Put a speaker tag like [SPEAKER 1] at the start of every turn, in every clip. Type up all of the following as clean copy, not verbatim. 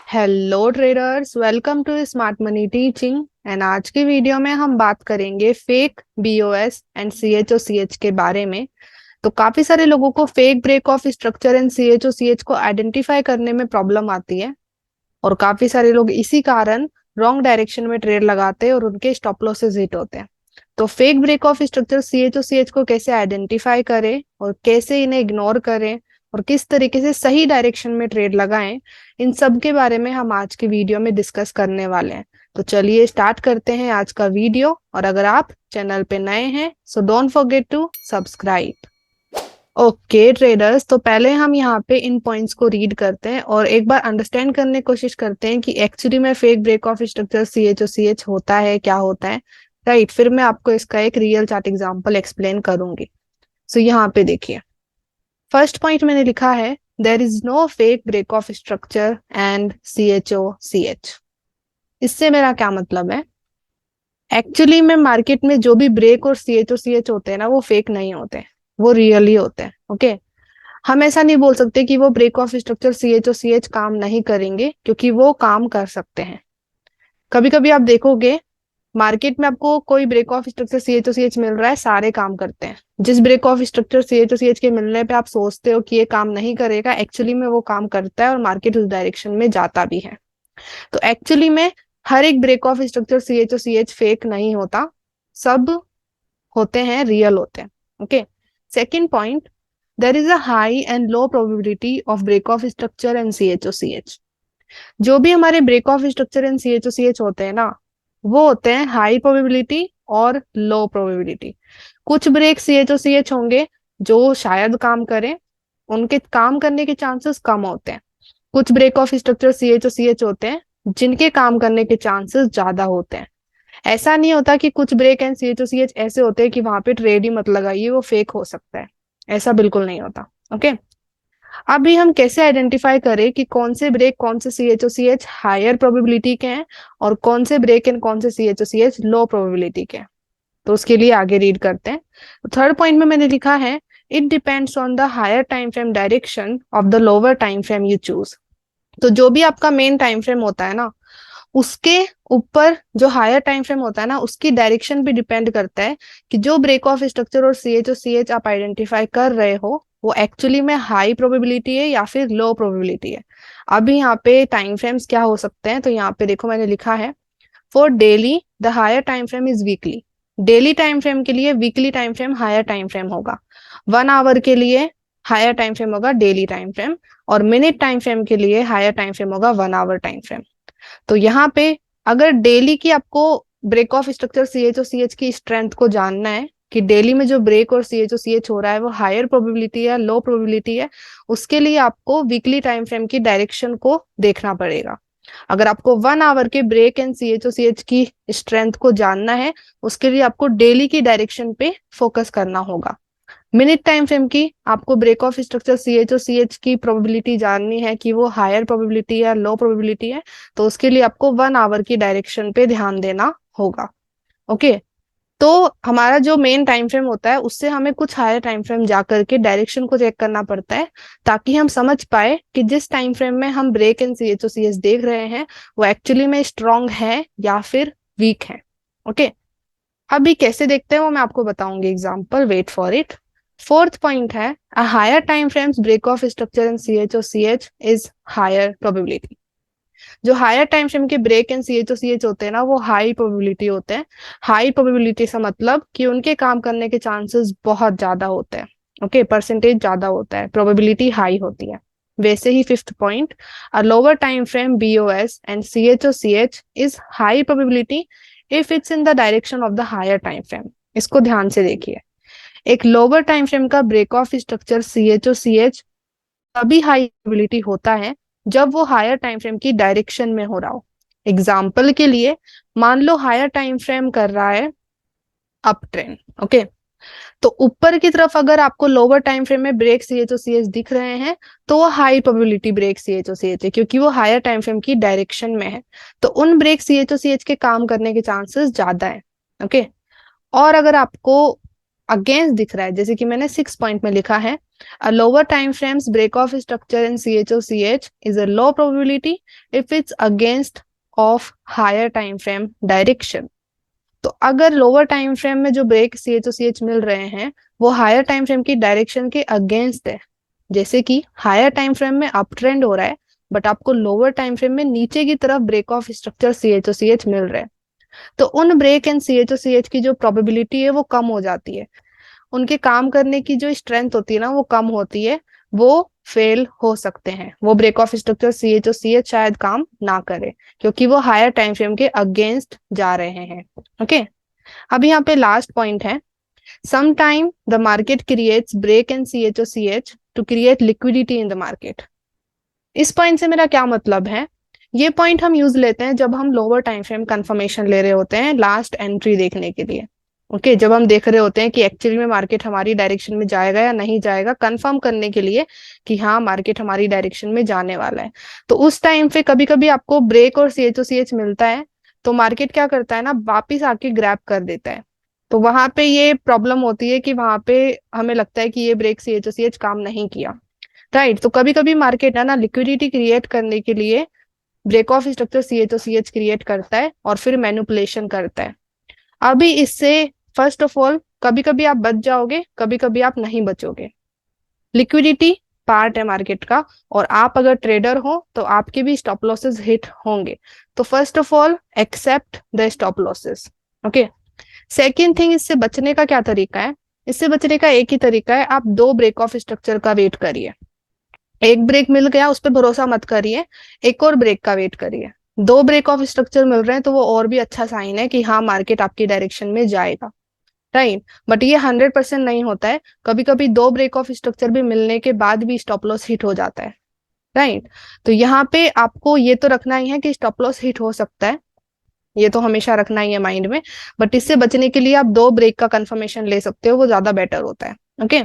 [SPEAKER 1] Hello traders, welcome to smart money teaching. And आज की video में हम बात करेंगे फेक बीओएस एंड सीएचओसीएच के बारे में। तो काफी सारे लोगों को fake break of structure and CHOCH को आइडेंटिफाई करने में प्रॉब्लम आती है और काफी सारे लोग इसी कारण रॉन्ग डायरेक्शन में ट्रेड लगाते हैं और उनके स्टॉप लॉसेस हिट होते हैं। तो फेक ब्रेक ऑफ स्ट्रक्चर सीएचओसीएच को कैसे आइडेंटिफाई करें और कैसे इन्हें इग्नोर करें और किस तरीके से सही डायरेक्शन में ट्रेड लगाएं, इन सब के बारे में हम आज की वीडियो में डिस्कस करने वाले हैं। तो चलिए स्टार्ट करते हैं आज का वीडियो। और अगर आप चैनल पे नए हैं so don't forget to subscribe. Okay traders, तो पहले हम यहाँ पे इन पॉइंट्स को रीड करते हैं और एक बार अंडरस्टैंड करने की कोशिश करते हैं कि एक्चुअली में फेक ब्रेक ऑफ स्ट्रक्चर सीएचओसीएच होता है, क्या होता है। राइट, फिर मैं आपको इसका एक रियल चार्ट एग्जांपल एक्सप्लेन करूंगी। सो यहाँ पे देखिए, फर्स्ट पॉइंट मैंने लिखा है there is no fake break of structure and CHOCH. इससे मेरा क्या मतलब है? एक्चुअली में मार्केट में जो भी ब्रेक और सीएचओसीएच होते हैं ना, वो फेक नहीं होते, वो रियल ही होते हैं। ओके, हम ऐसा नहीं बोल सकते कि वो ब्रेक ऑफ स्ट्रक्चर सीएचओसीएच काम नहीं करेंगे, क्योंकि वो काम कर सकते हैं। कभी कभी आप देखोगे मार्केट में आपको कोई ब्रेक ऑफ स्ट्रक्चर सीएचओसीएच मिल रहा है, सारे काम करते हैं। जिस ब्रेक ऑफ स्ट्रक्चर सीएचओसीएच के मिलने पे आप सोचते हो कि ये काम नहीं करेगा, एक्चुअली में वो काम करता है और मार्केट उस डायरेक्शन में जाता भी है। तो एक्चुअली में हर एक break of structure CHOCH fake नहीं होता, सब होते हैं, रियल होते हैं। Okay, second point, there is a high and low probability of break of structure and CHOCH. जो भी हमारे break of structure and CHOCH होते हैं ना, वो होते हैं हाई प्रोबेबिलिटी और लो प्रोबेबिलिटी। कुछ ब्रेक सीएचओसीएच होंगे जो शायद काम करें, उनके काम करने के चांसेस कम होते हैं। कुछ ब्रेक ऑफ स्ट्रक्चर सीएचओसीएच होते हैं जिनके काम करने के चांसेस ज्यादा होते हैं। ऐसा नहीं होता कि कुछ ब्रेक एंड सीएचओसीएच ऐसे होते हैं कि वहां पे ट्रेड ही मत लगाइए, वो फेक हो सकता है। ऐसा बिल्कुल नहीं होता। ओके, अभी हम कैसे आइडेंटिफाई करें कि कौन से ब्रेक कौन से सीएचओसीएच हायर प्रोबेबिलिटी के हैं और कौन से ब्रेक एंड कौन से सीएचओसीएच लो प्रोबेबिलिटी के हैं? तो उसके लिए आगे रीड करते हैं। थर्ड पॉइंट में मैंने लिखा है it depends on the higher time frame direction of the lower time frame you choose. तो जो भी आपका मेन टाइम फ्रेम होता है ना, उसके ऊपर जो हायर टाइम फ्रेम होता है ना, उसकी डायरेक्शन भी डिपेंड करता है कि जो ब्रेक ऑफ स्ट्रक्चर और सीएचओसीएच आप आइडेंटिफाई कर रहे हो वो एक्चुअली में हाई प्रोबेबिलिटी है या फिर लो प्रोबेबिलिटी है। अभी यहाँ पे टाइम फ्रेम्स क्या हो सकते हैं, तो यहाँ पे देखो मैंने लिखा है for daily the higher time frame is weekly. Daily time frame के लिए weekly time frame higher time frame होगा। 1 आवर के लिए हायर टाइम फ्रेम होगा डेली टाइम फ्रेम, और मिनट टाइम फ्रेम के लिए हायर टाइम फ्रेम होगा 1 आवर टाइम फ्रेम। तो यहाँ पे अगर डेली की आपको ब्रेक ऑफ स्ट्रक्चर सीएचओसीएच की स्ट्रेंथ को जानना है कि डेली में जो ब्रेक और सीएचओसीएच हो रहा है वो हायर प्रोबेबिलिटी है लो प्रोबेबिलिटी है, उसके लिए आपको वीकली टाइम फ्रेम की डायरेक्शन को देखना पड़ेगा। अगर आपको 1 आवर के ब्रेक एंड सीएचओसीएच की स्ट्रेंथ को जानना है, उसके लिए आपको डेली की डायरेक्शन पे फोकस करना होगा। मिनट टाइम फ्रेम की आपको ब्रेक ऑफ स्ट्रक्चर सीएचओसीएच की प्रोबेबिलिटी जाननी है कि वो हायर प्रोबेबिलिटी है लो प्रोबेबिलिटी है, तो उसके लिए आपको 1 आवर की डायरेक्शन पे ध्यान देना होगा। ओके, तो हमारा जो मेन टाइम फ्रेम होता है उससे हमें कुछ हायर टाइम फ्रेम जा करके डायरेक्शन को चेक करना पड़ता है, ताकि हम समझ पाए कि जिस टाइम फ्रेम में हम ब्रेक एंड सीएचओसीएच देख रहे हैं वो एक्चुअली में स्ट्रॉन्ग है या फिर वीक है। ओके, अभी कैसे देखते हैं वो मैं आपको बताऊंगी example, wait for it. Fourth point है a higher time frames break of structure in CHOCH is higher probability. जो हायर टाइम फ्रेम के ब्रेक एंड सीएचओसीएच होते हैं ना, वो हाई प्रोबेबिलिटी होते हैं। हाई प्रोबेबिलिटी से मतलब कि उनके काम करने के चांसेस बहुत ज्यादा होते हैं। ओके, परसेंटेज ज्यादा होता है, प्रोबेबिलिटी हाई होती है। वैसे ही fifth point, a lower time frame BOS and CHOCH is high probability if it's in the direction of the higher time frame. इसको ध्यान से देखिए, एक लोअर टाइम फ्रेम का ब्रेक ऑफ स्ट्रक्चर सीएचओसीएच तभी हाई प्रोबेबिलिटी होता है जब वो हायर टाइम फ्रेम की डायरेक्शन में हो रहा हो। एग्जाम्पल के लिए, मान लो हायर टाइम फ्रेम कर रहा है अप ट्रेंड। ओके, तो ऊपर की तरफ अगर आपको लोअर टाइम फ्रेम में ब्रेक सीएचओसीएच दिख रहे हैं तो वो हाई प्रोबेबिलिटी ब्रेक सीएचओसीएच है, क्योंकि वो हायर टाइम फ्रेम की डायरेक्शन में है। तो उन ब्रेक सीएचओसीएच के काम करने के चांसेस ज्यादा है। ओके, और अगर आपको अगेंस्ट दिख रहा है, जैसे कि मैंने 6 पॉइंट में लिखा है, a lower time frames break of structure in CHOCH is a low probability if it's against of higher time frame direction. तो अगर लोअर टाइम फ्रेम में जो ब्रेक CHOCH मिल रहे हैं वो हायर टाइम फ्रेम की डायरेक्शन के अगेंस्ट है, जैसे कि हायर टाइम फ्रेम में अप ट्रेंड हो रहा है बट आपको लोअर टाइम फ्रेम में नीचे की तरफ ब्रेक ऑफ स्ट्रक्चर CHOCH मिल रहा है, तो उन ब्रेक एंड CHOCH की जो प्रोबेबिलिटी है वो कम हो जाती है, उनके काम करने की जो स्ट्रेंथ होती है ना वो कम होती है, वो फेल हो सकते हैं, वो ब्रेक ऑफ स्ट्रक्चर CHOCH शायद काम ना करे क्योंकि वो हायर टाइम फ्रेम के अगेंस्ट जा रहे हैं। ओके, अब यहाँ पे लास्ट पॉइंट है, sometime the market creates break in CHOCH to create liquidity in the market। इस पॉइंट से मेरा क्या मतलब है, ये पॉइंट हम यूज लेते हैं जब हम लोअर टाइम फ्रेम कंफर्मेशन ले रहे होते हैं लास्ट एंट्री देखने के लिए। ओके, जब हम देख रहे होते हैं कि एक्चुअली में मार्केट हमारी डायरेक्शन में जाएगा या नहीं जाएगा, कंफर्म करने के लिए कि हाँ मार्केट हमारी डायरेक्शन में जाने वाला है, तो उस टाइम पे कभी कभी आपको ब्रेक और CHOCH मिलता है तो मार्केट क्या करता है ना, वापिस आके ग्रैब कर देता है, तो वहां पे ये प्रॉब्लम होती है कि वहां पे हमें लगता है कि ये ब्रेक CHOCH काम नहीं किया, राइट। तो कभी कभी मार्केट है ना लिक्विडिटी क्रिएट करने के लिए break of structure CHOCH create करता है और फिर मैनिपुलेशन करता है। अभी इससे फर्स्ट ऑफ ऑल कभी कभी आप बच जाओगे, कभी कभी आप नहीं बचोगे, लिक्विडिटी पार्ट है मार्केट का, और आप अगर ट्रेडर हो तो आपके भी स्टॉप लॉसेस हिट होंगे, तो first of all except the stop losses. Okay, second thing, इससे बचने का क्या तरीका है, इससे बचने का एक ही तरीका है, आप 2 ब्रेक ऑफ स्ट्रक्चर का वेट करिए, एक ब्रेक मिल गया उस पर भरोसा मत करिए, एक और ब्रेक का वेट करिए, 2 ब्रेक ऑफ स्ट्रक्चर मिल रहे हैं तो वो और भी अच्छा साइन है कि हाँ मार्केट आपकी डायरेक्शन में जाएगा, राइट। बट ये 100% नहीं होता है, कभी कभी 2 ब्रेक ऑफ स्ट्रक्चर भी मिलने के बाद भी स्टॉप लॉस हिट हो जाता है, राइट। तो यहाँ पे आपको ये तो रखना ही है कि स्टॉप लॉस हिट हो सकता है, ये तो हमेशा रखना ही है माइंड में, बट इससे बचने के लिए आप 2 ब्रेक का कंफर्मेशन ले सकते हो, वो ज्यादा बेटर होता है। ओके,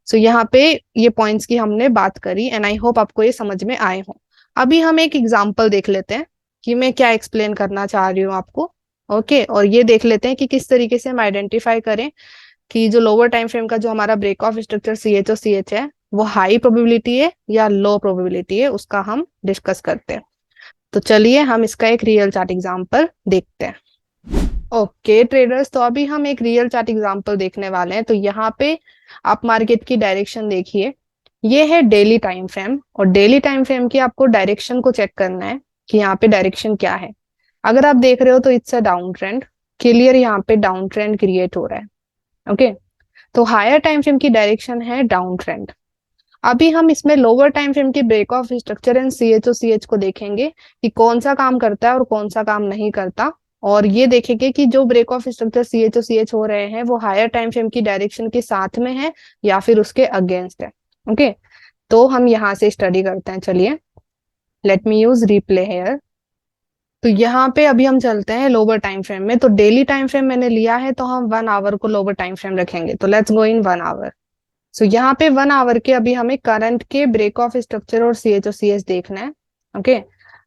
[SPEAKER 1] सो यहाँ पे ये पॉइंट्स की हमने बात करी एंड आई होप आपको ये समझ में आए हो। अभी हम एक एग्जांपल देख लेते हैं कि मैं क्या एक्सप्लेन करना चाह रही हूँ आपको। ओके, और ये देख लेते हैं कि किस तरीके से हम आइडेंटिफाई करें कि जो लोअर टाइम फ्रेम का जो हमारा ब्रेक ऑफ स्ट्रक्चर CHOCH है वो हाई प्रोबेबिलिटी है या लो प्रोबेबिलिटी है, उसका हम डिस्कस करते हैं। तो चलिए हम इसका एक रियल चार्ट एग्जांपल देखते हैं। ओके ट्रेडर्स, तो अभी हम एक रियल चार्ट एग्जांपल देखने वाले हैं। तो यहाँ पे आप मार्केट की डायरेक्शन देखिए, ये है डेली टाइम फ्रेम, और डेली टाइम फ्रेम की आपको डायरेक्शन को चेक करना है कि यहाँ पे डायरेक्शन क्या है। अगर आप देख रहे हो तो it's a down trend, clear यहाँ पे डाउन ट्रेंड क्रिएट हो रहा है। ओके, तो हायर टाइम फ्रेम की डायरेक्शन है डाउन ट्रेंड। अभी हम इसमें लोअर टाइम फ्रेम की break of structure and CHOCH को देखेंगे कि कौन सा काम करता है और कौन सा काम नहीं करता, और ये देखेंगे कि जो ब्रेक ऑफ स्ट्रक्चर CHOCH हो रहे हैं वो हायर टाइम फ्रेम की डायरेक्शन के साथ में है या फिर उसके अगेंस्ट है। ओके, तो हम यहाँ से स्टडी करते हैं, चलिए let me use replay here. तो यहाँ पे अभी हम चलते हैं लोअर टाइम फ्रेम में, तो डेली टाइम फ्रेम मैंने लिया है तो हम 1 आवर को लोअर टाइम फ्रेम रखेंगे, तो लेट्स गो इन 1 आवर। सो यहाँ पे 1 आवर के अभी हमें करंट के ब्रेक ऑफ स्ट्रक्चर और CHOCH देखना है। ओके,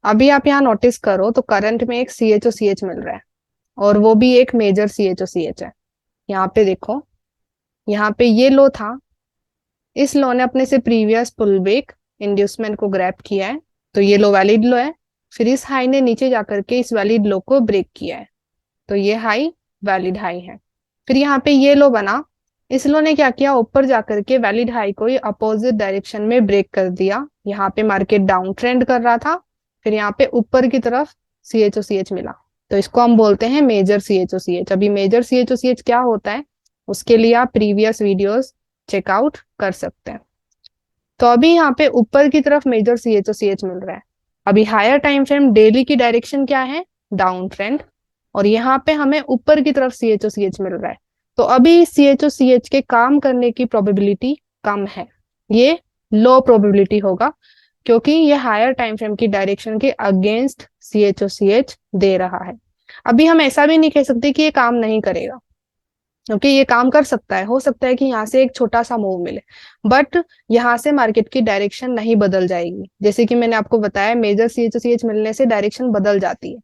[SPEAKER 1] अभी आप यहाँ नोटिस करो तो करंट में एक CHOCH मिल रहा है और वो भी एक मेजर CHOCH है। यहाँ पे देखो, यहाँ पे ये लो था, इस लो ने अपने से प्रीवियस पुल बैक इंड्यूसमेंट को ग्रैब किया है, तो ये लो वैलिड लो है। फिर इस हाई ने नीचे जाकर के इस वैलिड लो को ब्रेक किया है, तो ये हाई वैलिड हाई है। फिर यहाँ पे ये लो बना, इस लो ने क्या किया, ऊपर जाकर के वैलिड हाई को अपोजिट डायरेक्शन में ब्रेक कर दिया। यहाँ पे मार्केट डाउन ट्रेंड कर रहा था, फिर यहाँ पे ऊपर की तरफ CHOCH मिला, तो इसको हम बोलते हैं मेजर CHOCH। अभी मेजर CHOCH क्या होता है उसके लिए आप प्रीवियस वीडियोस चेकआउट कर सकते हैं। तो अभी यहाँ पे ऊपर की तरफ मेजर CHOCH मिल रहा है। अभी हायर टाइम फ्रेम डेली की डायरेक्शन क्या है, डाउन ट्रेंड, और यहाँ पे हमें ऊपर की तरफ CHOCH मिल रहा है, तो अभी CHOCH के काम करने की प्रोबेबिलिटी कम है, ये लो प्रोबेबिलिटी होगा क्योंकि ये हायर टाइम फ्रेम की डायरेक्शन के अगेंस्ट CHOCH दे रहा है। अभी हम ऐसा भी नहीं कह सकते कि ये काम नहीं करेगा, क्योंकि ये काम कर सकता है, हो सकता है कि यहाँ से एक छोटा सा मूव मिले, बट यहाँ से मार्केट की डायरेक्शन नहीं बदल जाएगी। जैसे कि मैंने आपको बताया मेजर CHOCH मिलने से डायरेक्शन बदल जाती है,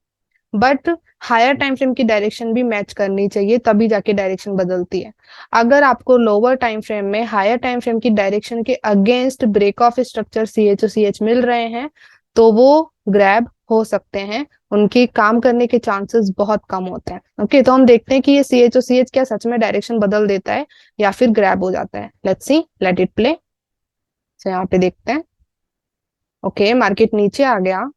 [SPEAKER 1] बट हायर टाइम फ्रेम की डायरेक्शन भी मैच करनी चाहिए, तभी जाके डायरेक्शन बदलती है। अगर आपको लोअर टाइम फ्रेम में हायर टाइम फ्रेम की डायरेक्शन के against break of structure CHOCH मिल रहे हैं तो वो ग्रैब हो सकते हैं, उनकी काम करने के चांसेस बहुत कम होते हैं। ओके, तो हम देखते हैं कि ये CHOCH क्या सच में डायरेक्शन बदल देता है या फिर ग्रैब हो जाता है। Let's see, let it play. तो यहाँ पे देखते हैं। ओके, मार्केट नीचे आ गया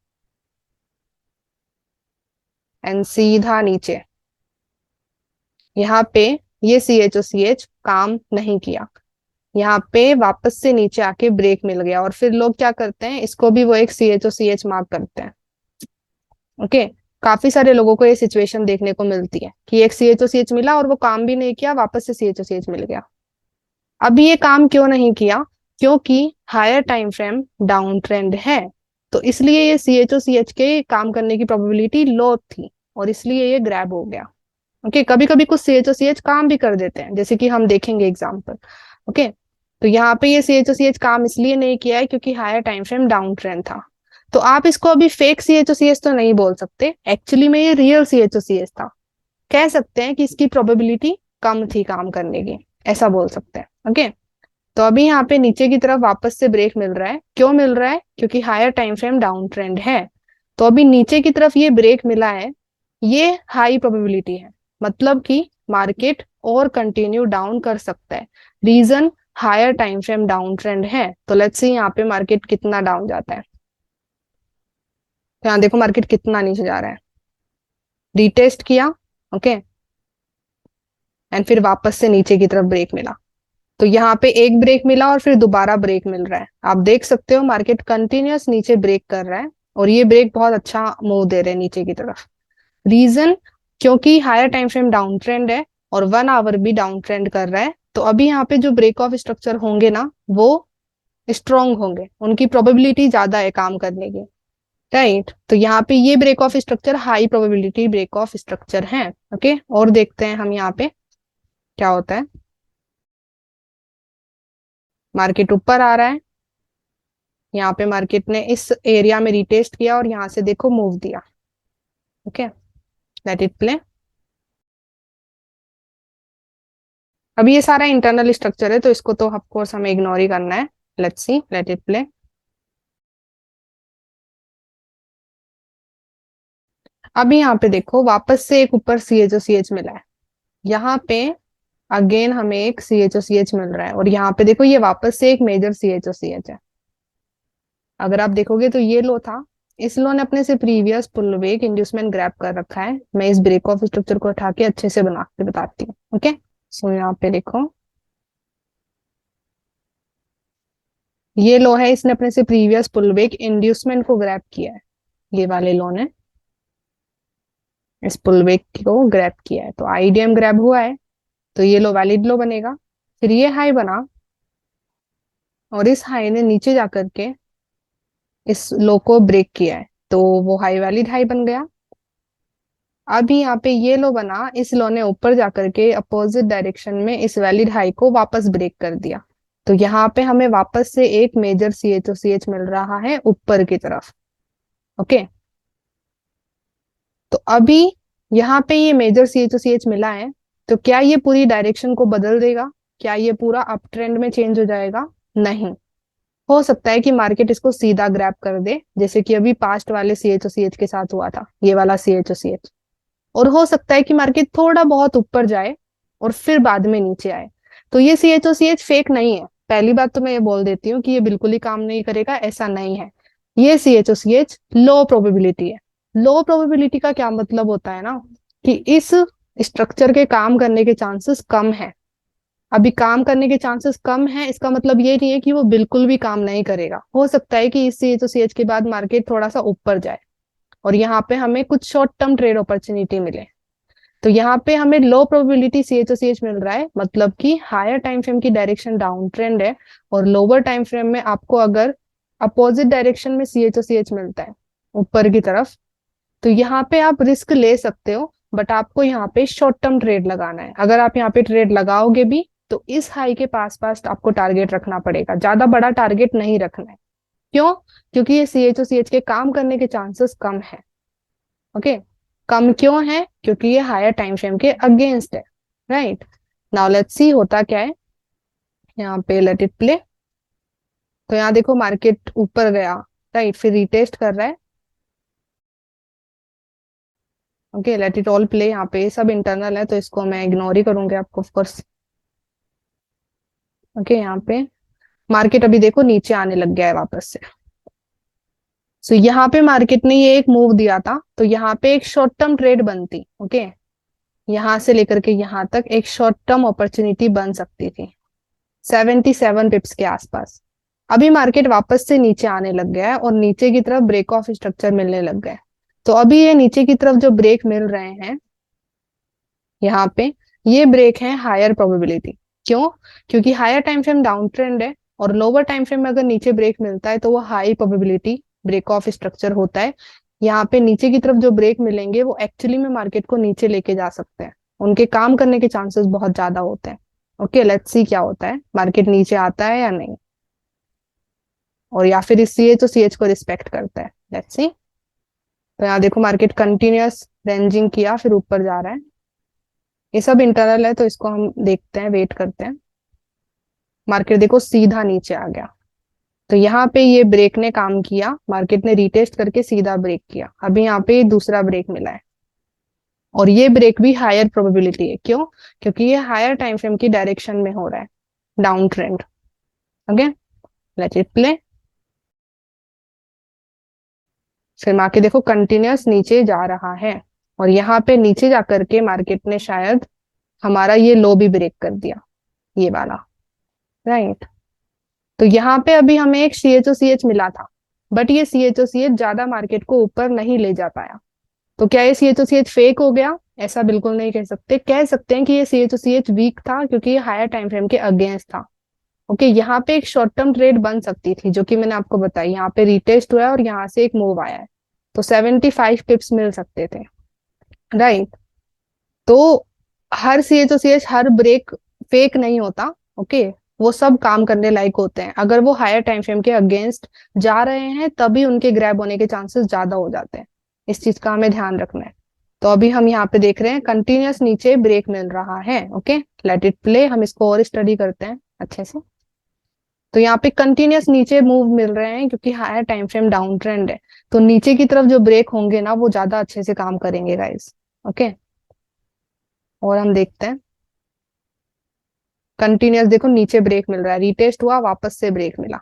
[SPEAKER 1] एंड सीधा नीचे। यहाँ पे ये CHOCH काम नहीं किया, यहाँ पे वापस से नीचे आके ब्रेक मिल गया, और फिर लोग क्या करते हैं, इसको भी वो एक CHOCH मार्क करते हैं। ओके, काफी सारे लोगों को ये सिचुएशन देखने को मिलती है कि एक CHOCH मिला और वो काम भी नहीं किया, वापस से CHOCH मिल गया। अभी ये काम क्यों नहीं किया? क्योंकि higher time frame down trend है, तो इसलिए ये CHOCH के काम करने की प्रोबेबिलिटी लो थी और इसलिए ये ग्रैब हो गया। ओके, कभी कभी कुछ CHOCH काम भी कर देते हैं, जैसे कि हम देखेंगे एग्जाम्पल। ओके, तो यहाँ पे ये CHOCH काम इसलिए नहीं किया है क्योंकि higher time frame down trend था। तो आप इसको अभी फेक CHOCH तो नहीं बोल सकते, एक्चुअली में ये रियल CHOCH था। कह सकते हैं कि इसकी प्रोबेबिलिटी कम थी काम करने की, ऐसा बोल सकते हैं। ओके, तो अभी यहाँ पे नीचे की तरफ वापस से ब्रेक मिल रहा है। क्यों मिल रहा है? क्योंकि higher time frame down trend है। तो अभी नीचे की तरफ ये ब्रेक मिला है, ये हाई प्रोबेबिलिटी है, मतलब कि मार्केट और कंटिन्यू डाउन कर सकता है। Reason, higher time frame down trend है। तो लेट्स सी यहाँ पे मार्केट कितना डाउन जाता है। तो यहाँ देखो मार्केट कितना नीचे जा रहा है, रीटेस्ट किया। ओके, एंड फिर वापस से नीचे की तरफ ब्रेक मिला। तो यहाँ पे एक ब्रेक मिला और फिर दोबारा ब्रेक मिल रहा है। आप देख सकते हो मार्केट कंटिन्यूअस नीचे ब्रेक कर रहा है, और ये ब्रेक बहुत अच्छा मूव दे रहे हैं नीचे की तरफ। रीजन, क्योंकि higher time frame down trend है और 1 आवर भी डाउन ट्रेंड कर रहा है। तो अभी यहाँ पे जो ब्रेक ऑफ स्ट्रक्चर होंगे ना, वो स्ट्रॉन्ग होंगे, उनकी प्रोबेबिलिटी ज्यादा है काम करने की। राइट, तो यहाँ पे ये break of structure high probability break of structure है। ओके, और देखते हैं हम यहाँ पे क्या होता है। मार्केट ऊपर आ रहा है, यहाँ पे मार्केट ने इस एरिया में रिटेस्ट किया और यहाँ से देखो मूव दिया। Okay, let it play. अब ये सारा इंटरनल स्ट्रक्चर है तो इसको तो ऑफ कोर्स हमें इग्नोर ही करना है। Let's see, let it play. अभी यहाँ पे देखो वापस से एक ऊपर CHOCH मिला है, यहाँ पे अगेन हमें एक CHOCH मिल रहा है, और यहाँ पे देखो ये वापस से एक मेजर CHOCH है। अगर आप देखोगे तो ये लो था, इस लो ने अपने से प्रीवियस पुल वेक इंड्यूसमेंट ग्रैब कर रखा है। मैं इस ब्रेक ऑफ स्ट्रक्चर को उठा के अच्छे से बना के बताती हूँ। ओके, सो यहाँ पे देखो ये लो है, इसने अपने से प्रीवियस पुल बैक इंड्यूसमेंट को ग्रैब किया है। ये वाले लो ने इस पुल बैक को ग्रैब किया है, तो IDM ग्रैब हुआ है, तो ये लो वैलिड लो बनेगा। फिर ये हाई बना और इस हाई ने नीचे जाकर के इस लो को ब्रेक किया है, तो वो हाई वैलिड हाई बन गया। अभी यहाँ पे ये लो बना, इस लो ने ऊपर जाकर के अपोजिट डायरेक्शन में इस वैलिड हाई को वापस ब्रेक कर दिया, तो यहाँ पे हमें वापस से एक मेजर CHOCH मिल रहा है ऊपर की तरफ। ओके, तो अभी यहाँ पे ये मेजर CHOCH मिला है, तो क्या ये पूरी डायरेक्शन को बदल देगा? क्या ये पूरा अप ट्रेंड में चेंज हो जाएगा? नहीं। हो सकता है कि मार्केट इसको सीधा ग्रैब कर दे, जैसे कि अभी पास्ट वाले CHOCH के साथ हुआ था, ये वाला CHOCH। और हो सकता है कि मार्केट थोड़ा बहुत ऊपर जाए और फिर बाद में नीचे आए। तो ये CHOCH फेक नहीं है। पहली बात तो मैं ये बोल देती हूँ कि ये बिल्कुल ही काम नहीं करेगा, ऐसा नहीं है। ये CHOCH लो प्रोबेबिलिटी है। लो प्रोबेबिलिटी का क्या मतलब होता है ना, कि इस स्ट्रक्चर के काम करने के चांसेस कम है। अभी काम करने के चांसेस कम है, इसका मतलब ये नहीं है कि वो बिल्कुल भी काम नहीं करेगा। हो सकता है कि इस CHOCH के बाद मार्केट थोड़ा सा ऊपर जाए और यहाँ पे हमें कुछ शॉर्ट टर्म ट्रेड अपॉर्चुनिटी मिले। तो यहाँ पे हमें लो प्रोबेबिलिटी CHOCH मिल रहा है, मतलब कि हायर टाइम फ्रेम की डायरेक्शन डाउन ट्रेंड है, और लोअर टाइम फ्रेम में आपको अगर अपोजिट डायरेक्शन में CHOCH मिलता है ऊपर की तरफ, तो यहाँ पे आप रिस्क ले सकते हो, बट आपको यहाँ पे शॉर्ट टर्म ट्रेड लगाना है। अगर आप यहाँ पे ट्रेड लगाओगे भी तो इस हाई के पास पास आपको टारगेट रखना पड़ेगा, ज्यादा बड़ा टारगेट नहीं रखना है। क्यों? क्योंकि ये CHOCH के काम करने के चांसेस कम है। ओके, कम क्यों है? क्योंकि ये हायर टाइम फ्रेम के अगेंस्ट है, राइट। नाउ लेट्स सी होता क्या है यहाँ पे, लेट इट प्ले। तो यहाँ देखो मार्केट ऊपर गया, राइट, फिर रिटेस्ट कर रहा है। Okay, let it all play. यहाँ पे ये सब इंटरनल है तो इसको मैं इग्नोर ही करूंगी आपको, ऑफ कोर्स। ओके, यहाँ पे मार्केट अभी देखो नीचे आने लग गया है वापस से। सो यहाँ पे मार्केट ने ये एक मूव दिया था, तो यहाँ पे एक शॉर्ट टर्म ट्रेड बनती। ओके, यहाँ से लेकर के यहाँ तक एक शॉर्ट टर्म अपॉर्चुनिटी बन सकती थी 77 पिप्स के आसपास। अभी मार्केट वापस से नीचे आने लग गया है और नीचे की तरफ ब्रेक ऑफ स्ट्रक्चर मिलने लग गए। तो अभी ये नीचे की तरफ जो ब्रेक मिल रहे हैं यहाँ पे, ये ब्रेक है हायर प्रोबेबिलिटी। क्यों? क्योंकि higher time frame down trend है और लोअर टाइम फ्रेम में अगर नीचे ब्रेक मिलता है तो वो high probability break of structure होता है। यहाँ पे नीचे की तरफ जो ब्रेक मिलेंगे वो एक्चुअली में मार्केट को नीचे लेके जा सकते हैं, उनके काम करने के चांसेस बहुत ज्यादा होते हैं। ओके, लेट्स सी क्या होता है, मार्केट नीचे आता है या नहीं, और या फिर इस सीएच और सीएच को रिस्पेक्ट करता है। Let's see. तो यहाँ देखो मार्केट कंटिन्यूअस रेंजिंग किया, फिर ऊपर जा रहा है। ये सब इंटरनल है तो इसको हम देखते हैं, वेट करते हैं। मार्केट देखो सीधा नीचे आ गया, तो यहाँ पे ये ब्रेक ने काम किया, मार्केट ने रिटेस्ट करके सीधा ब्रेक किया। अभी यहाँ पे दूसरा ब्रेक मिला है और ये ब्रेक भी हायर प्रोबेबिलिटी है। क्यों? क्योंकि ये हायर टाइम फ्रेम की डायरेक्शन में हो रहा है, down trend. Okay, let it play. फिर मार्केट देखो कंटिन्यूअस नीचे जा रहा है और यहाँ पे नीचे जाकर के मार्केट ने शायद हमारा ये लो भी ब्रेक कर दिया, ये वाला, राइट। तो यहाँ पे अभी हमें एक CHOCH मिला था, बट ये CHOCH ज्यादा मार्केट को ऊपर नहीं ले जा पाया। तो क्या ये CHOCH फेक हो गया? ऐसा बिल्कुल नहीं कह सकते। कह सकते हैं कि ये CHOCH वीक था क्योंकि ये हायर टाइम फ्रेम के अगेंस्ट था। ओके, यहाँ पे एक शॉर्ट टर्म ट्रेड बन सकती थी जो कि मैंने आपको बताई। यहाँ पे रिटेस्ट हुआ है और यहाँ से एक मूव आया है, तो 75 पिप्स मिल सकते थे, राइट। तो हर CHOCH हर ब्रेक फेक नहीं होता। ओके, वो सब काम करने लायक होते हैं। अगर वो हायर टाइम फ्रेम के अगेंस्ट जा रहे हैं तभी उनके ग्रैब होने के चांसेस ज्यादा हो जाते हैं। इस चीज का हमें ध्यान रखना है। तो अभी हम यहाँ पे देख रहे हैं कंटिन्यूअस नीचे ब्रेक मिल रहा है। Okay, let it play. हम इसको और स्टडी करते हैं अच्छे से। तो यहाँ पे कंटिन्यूअस नीचे मूव मिल रहे हैं क्योंकि higher time frame down trend है, तो नीचे की तरफ जो ब्रेक होंगे ना वो ज्यादा अच्छे से काम करेंगे गाइस। ओके, और हम देखते हैं कंटिन्यूअस, देखो नीचे ब्रेक मिल रहा है, रिटेस्ट हुआ, वापस से ब्रेक मिला।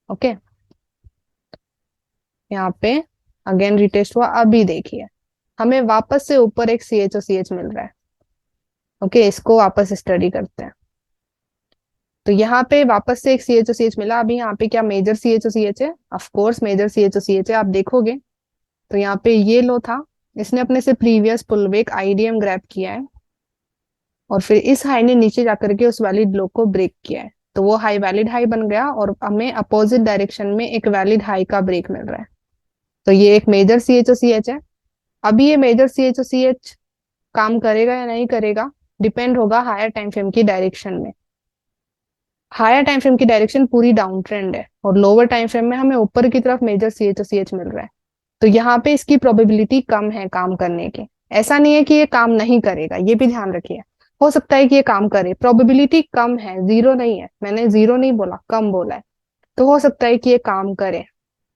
[SPEAKER 1] ओके, यहाँ पे अगेन रिटेस्ट हुआ। अभी देखिए हमें वापस से ऊपर एक CHOCH मिल रहा है। ओके, इसको वापस स्टडी करते हैं। तो यहाँ पे वापस से एक CHOCH मिला। अभी यहाँ पे क्या मेजर CHOCH है? ऑफ कोर्स मेजर CHOCH है। आप देखोगे तो यहाँ पे ये लो था, इसने अपने से प्रीवियस पुलबैक IDM ग्रैब किया है और फिर इस हाई ने नीचे जाकर के उस वैलिड लो को ब्रेक किया है, तो वो हाई वैलिड हाई बन गया और हमें अपोजिट डायरेक्शन में एक वैलिड हाई का ब्रेक मिल रहा है। तो ये एक मेजर CHOCH है। अभी ये मेजर CHOCH काम करेगा या नहीं करेगा डिपेंड होगा हायर टाइम फ्रेम की डायरेक्शन में। हायर टाइम फ्रेम की डायरेक्शन पूरी डाउन ट्रेंड है और लोअर टाइम फ्रेम में हमें ऊपर की तरफ मेजर CHOCH मिल रहा है, तो यहाँ पे इसकी प्रोबेबिलिटी कम है काम करने की। ऐसा नहीं है कि ये काम नहीं करेगा, ये भी ध्यान रखिए। हो सकता है कि ये काम करे, प्रोबेबिलिटी कम है, जीरो नहीं है। मैंने जीरो नहीं बोला, कम बोला है। तो हो सकता है कि ये काम करे।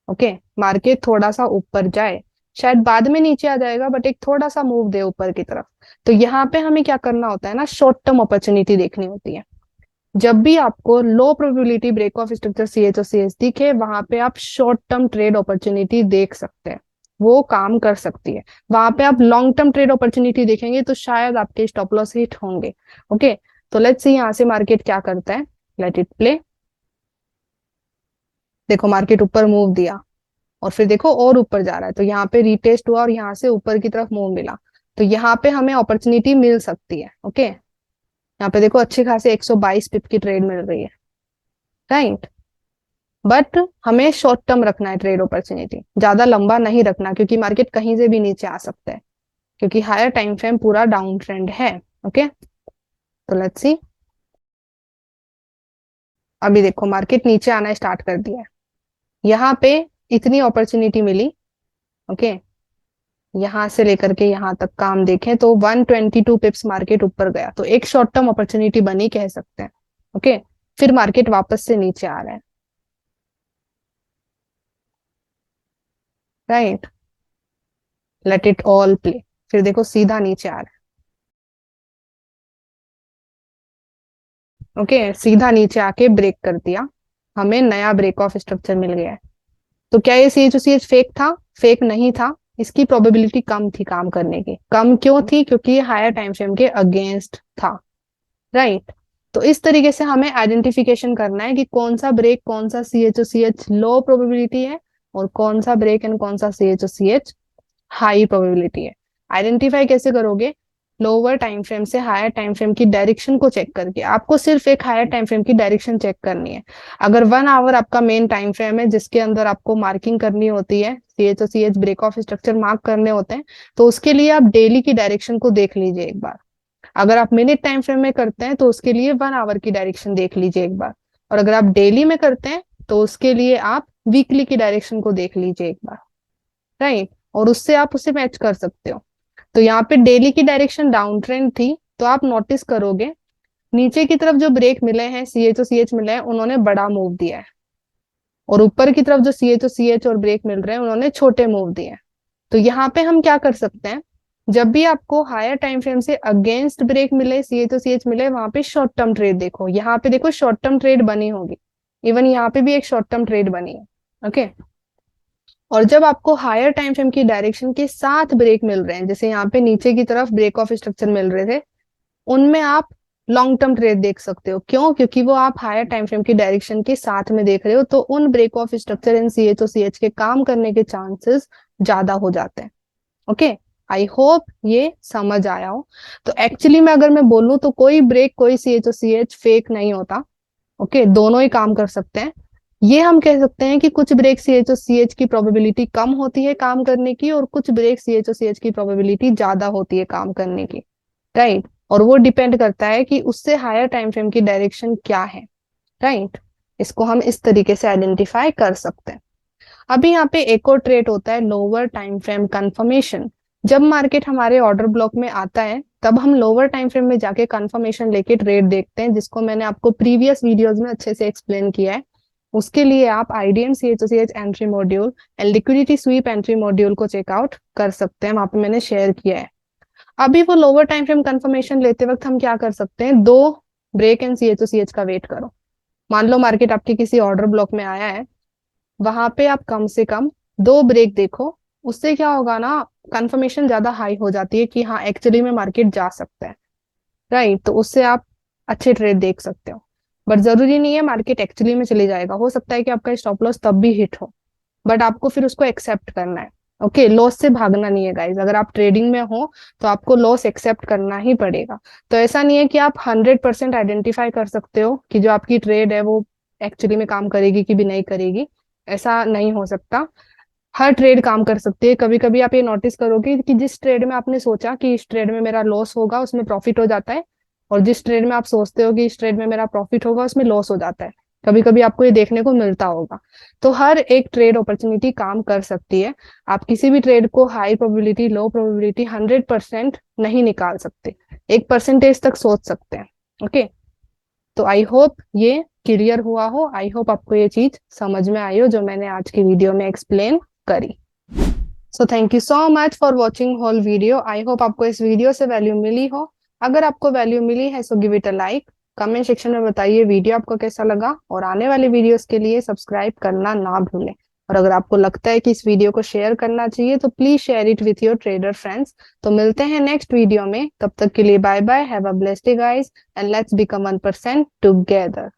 [SPEAKER 1] ओके, मार्केट थोड़ा सा ऊपर जाए, शायद बाद में नीचे आ जाएगा, बट एक थोड़ा सा मूव दे ऊपर की तरफ। तो यहाँ पे हमें क्या करना होता है ना, शॉर्ट टर्म अपॉर्चुनिटी देखनी होती है। जब भी आपको low probability break of structure CHOCH दिखे, वहां पे आप शॉर्ट टर्म ट्रेड अपॉर्चुनिटी देख सकते हैं, वो काम कर सकती है। वहां पे आप लॉन्ग टर्म ट्रेड अपॉर्चुनिटी देखेंगे तो शायद आपके स्टॉप लॉस हिट होंगे। ओके, तो लेट्स सी यहाँ से मार्केट क्या करता है, लेट इट प्ले। देखो मार्केट ऊपर मूव दिया और फिर देखो और ऊपर जा रहा है, तो यहाँ पे रिटेस्ट हुआ और यहाँ से ऊपर की तरफ मूव मिला, तो यहाँ पे हमें अपॉर्चुनिटी मिल सकती है। ओके, यहाँ पे देखो अच्छी खासी 122 पिप की ट्रेड मिल रही है, राइट। बट हमें शॉर्ट टर्म रखना है ट्रेड अपॉर्चुनिटी, ज्यादा लंबा नहीं रखना क्योंकि मार्केट कहीं से भी नीचे आ सकता है, क्योंकि हायर टाइम फ्रेम पूरा डाउन ट्रेंड है। ओके, तो लेट्स सी। अभी देखो मार्केट नीचे आना स्टार्ट कर दिया है, यहाँ पे इतनी अपॉर्चुनिटी मिली। ओके, यहाँ से लेकर के यहाँ तक का हम देखें तो 122 पिप्स मार्केट ऊपर गया, तो एक शॉर्ट टर्म अपॉर्चुनिटी बनी कह सकते हैं। ओके, फिर मार्केट वापस से नीचे आ रहा है, right, let it all play. फिर देखो सीधा नीचे आ रहा है, ओके, सीधा नीचे आके ब्रेक कर दिया, हमें नया ब्रेक ऑफ स्ट्रक्चर मिल गया है। तो क्या ये CHOCH फेक था? फेक नहीं था, इसकी प्रोबेबिलिटी कम थी काम करने की। कम क्यों थी? क्योंकि ये हायर टाइम फ्रेम के अगेंस्ट था, राइट। तो इस तरीके से हमें आइडेंटिफिकेशन करना है कि कौन सा ब्रेक, कौन सा CHOCH लो प्रोबेबिलिटी है और कौन सा ब्रेक एंड कौन सा CHOCH हाई प्रोबेबिलिटी है। आइडेंटिफाई कैसे करोगे? लोअर टाइम फ्रेम से हायर टाइम फ्रेम की डायरेक्शन को चेक करके। आपको सिर्फ एक हायर टाइम फ्रेम की डायरेक्शन चेक करनी है। अगर 1 आवर आपका मेन टाइम फ्रेम है जिसके अंदर आपको मार्किंग करनी होती है, CHOCH break of structure mark करने होते हैं, तो उसके लिए आप डेली की डायरेक्शन को देख लीजिए एक बार। अगर आप मिनट टाइम फ्रेम में करते हैं तो उसके लिए 1 आवर की डायरेक्शन देख लीजिए एक बार, और अगर आप डेली में करते हैं तो उसके लिए आप वीकली की डायरेक्शन को देख लीजिए एक बार, राइट। और उससे आप उसे मैच कर सकते हो। तो यहाँ पे डेली की डायरेक्शन डाउन ट्रेंड थी, तो आप नोटिस करोगे नीचे की तरफ जो ब्रेक मिले हैं, CHOCH मिले हैं, उन्होंने बड़ा मूव दिया है, और ऊपर की तरफ जो CHOCH और ब्रेक मिल रहे हैं उन्होंने छोटे मूव दिए हैं। तो यहाँ पे हम क्या कर सकते हैं, जब भी आपको हायर टाइम फ्रेम से अगेंस्ट ब्रेक मिले, CHOCH मिले, वहां पे शॉर्ट टर्म ट्रेड देखो। यहाँ पे देखो शॉर्ट टर्म ट्रेड बनी होगी, इवन यहाँ पे भी एक शॉर्ट टर्म ट्रेड बनी है, ओके। और जब आपको हायर टाइम फ्रेम की डायरेक्शन के साथ ब्रेक मिल रहे हैं, जैसे यहाँ पे नीचे की तरफ ब्रेक ऑफ स्ट्रक्चर मिल रहे थे, उनमें आप लॉन्ग टर्म ट्रेड देख सकते हो। क्यों? क्योंकि वो आप हायर टाइम फ्रेम की डायरेक्शन के साथ में देख रहे हो, तो उन break of structure in CHOCH के काम करने के चांसेस ज्यादा हो जाते हैं। ओके, आई होप ये समझ आया हो। तो एक्चुअली में अगर मैं बोलूं तो कोई ब्रेक, कोई CHOCH फेक नहीं होता, ओके, दोनों ही काम कर सकते हैं। ये हम कह सकते हैं कि कुछ ब्रेक CHOCH की प्रोबेबिलिटी कम होती है काम करने की, और कुछ ब्रेक CHOCH की प्रोबेबिलिटी ज्यादा होती है काम करने की, राइट। और वो डिपेंड करता है कि उससे हायर टाइम फ्रेम की डायरेक्शन क्या है, राइट। इसको हम इस तरीके से आइडेंटिफाई कर सकते हैं। अभी यहाँ पे एक और ट्रेड होता है लोअर टाइम फ्रेम कंफर्मेशन। जब मार्केट हमारे ऑर्डर ब्लॉक में आता है तब हम लोअर टाइम फ्रेम में जाके कंफर्मेशन लेके ट्रेड देखते हैं, जिसको मैंने आपको प्रीवियस वीडियोस में अच्छे से एक्सप्लेन किया है। उसके लिए आप IDM CHOCH entry module and liquidity SVEEP entry module को चेकआउट कर सकते हैं, वहां पे मैंने शेयर किया है। अभी वो लोअर टाइम फ्रेम कंफर्मेशन लेते वक्त हम क्या कर सकते हैं, 2 ब्रेक एंड CHOCH का वेट करो। मान लो मार्केट आपके किसी ऑर्डर ब्लॉक में आया है, वहां पे आप कम से कम 2 ब्रेक देखो। उससे क्या होगा ना, कंफर्मेशन ज्यादा हाई हो जाती है कि हाँ एक्चुअली में मार्केट जा सकता है, राइट। तो उससे आप अच्छे ट्रेड देख सकते हो। बट जरूरी नहीं है मार्केट एक्चुअली में चले जाएगा, हो सकता है कि आपका स्टॉप लॉस तब भी हिट हो, बट आपको फिर उसको एक्सेप्ट करना है। ओके, लॉस से भागना नहीं है गाइज। अगर आप ट्रेडिंग में हो तो आपको लॉस एक्सेप्ट करना ही पड़ेगा। तो ऐसा नहीं है कि आप 100% आइडेंटिफाई कर सकते हो कि जो आपकी ट्रेड है वो एक्चुअली में काम करेगी कि भी नहीं करेगी, ऐसा नहीं हो सकता। हर ट्रेड काम कर सकती है। कभी कभी आप ये नोटिस करोगे कि जिस ट्रेड में आपने सोचा कि इस ट्रेड में मेरा लॉस होगा, उसमें प्रॉफिट हो जाता है, और जिस ट्रेड में आप सोचते हो कि इस ट्रेड में मेरा प्रॉफिट होगा, उसमें लॉस हो जाता है। कभी कभी आपको ये देखने को मिलता होगा। तो हर एक ट्रेड अपॉर्चुनिटी काम कर सकती है। आप किसी भी ट्रेड को हाई प्रोबेबिलिटी, लो प्रोबेबिलिटी 100% नहीं निकाल सकते, एक परसेंटेज तक सोच सकते हैं। ओके, तो आई होप ये क्लियर हुआ हो, आई होप आपको ये चीज समझ में आई हो जो मैंने आज की वीडियो में एक्सप्लेन करी। So thank you so much for watching whole video. I hope आपको इस वीडियो से वैल्यू मिली हो। अगर आपको वैल्यू मिली है so give it a like. Comment section में बताइए वीडियो आपको कैसा लगा, और आने वाले वीडियोस के लिए सब्सक्राइब करना ना भूलें। और अगर आपको लगता है कि इस वीडियो को शेयर करना चाहिए तो please share it with your trader friends. तो मिलते हैं नेक्स्ट वीडियो में, तब तक के लिए bye bye, have a blessed day guys, and let's become 1% together.